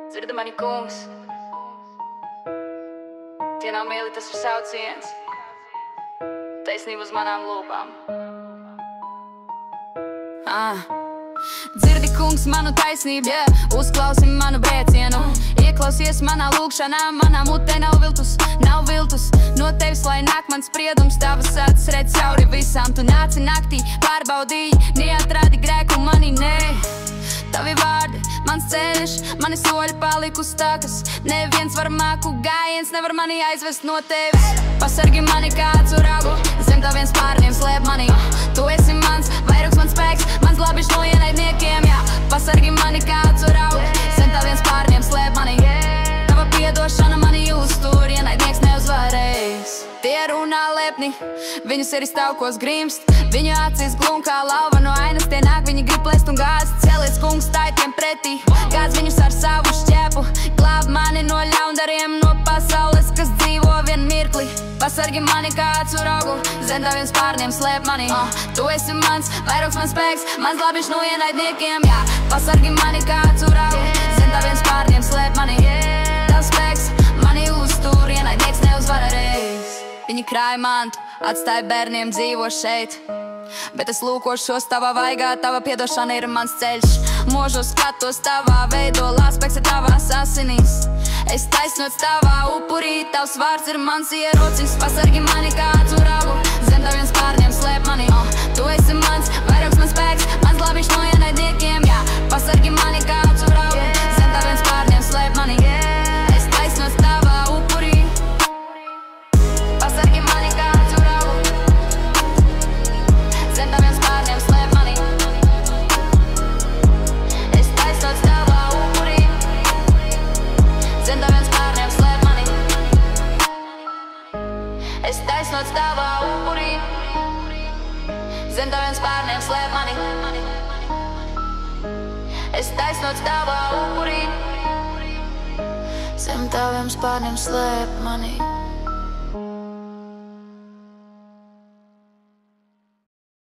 Dzirdi mani kungs, tie nav mieli, tas ir sauciens, taisnība uz manām lūpām. Dzirdi kungs manu taisnību, uzklausi manu brēcienu, ieklausies manā lūkšanā, manā mutē nav viltus. No tevis lai nāk mans spriedums, tavas acis redz cauri visām. Tu nāci naktī, pārbaudīji, neatradi grēku manī, nē. Tavi vārdi, mans ceļš, mani soļi paliku stakas. Neviens var māku gājiens, nevar mani aizvest no tevis. Pasargi mani kādu ragu, zem taviem spārniem slēp mani. Tu esi mans vairogs, mans spēks, mans glābišs no ienaidniekiem, jā. Pasargi mani kādu ragu, zem taviem spārniem slēp mani. Tava piedošana mani uztur, ienaidnieks neuzvarēs. Tie runā lepni, viņu sirdis taukos grimst, viņu acīs glum kā lauva no ainas, tie nāk, viņi grib plēst un gāzt. Celies kungs, stāj tiem pretī, gāz viņus ar savu šķēpu, glāb mani no ļaundariem, no pasaules, kas dzīvo vien mirkli. Pasargi mani kādu raugu, zem taviem spārniem slēp mani. Tu esi mans vairogs, mans spēks, mans glābišs no ienaidniekiem, jā. Pasargi mani kādu raugu, zem taviem spārniem slēp mani. Tavs spēks mani uztur, ienaidnieks neuzvarēs. Viņi krāja mantu, atstāja bērniem dzīvo šeit, bet es lūkošos tavā vaigā, tava piedošana ir mans ceļš. Mūžos skatos tavā veidolā, spēks ir tavās asinīs. Es taisnots tavā upurī, tavs vārds ir mans ierocis. Pasargi mani kādu raugu, zem taviem spārniem slēp mani. Tu esi mans vairogs, mans spēks, mans glābišs no ienaidniekiem, jā. Pasargi mani kādu raugu, zem taviem spārniem slēp mani. Es taisnots tavā upurī. Pasargi mani kādu raugu, zem taviem spārniem slēp mani. Es taisnots tavā upurī, zem taviem spārniem slēp mani. Es taisnots tavā upurī, zem taviem spārniem slēp mani. Es taisnots tavā upurī, zem taviem spārniem slēp mani.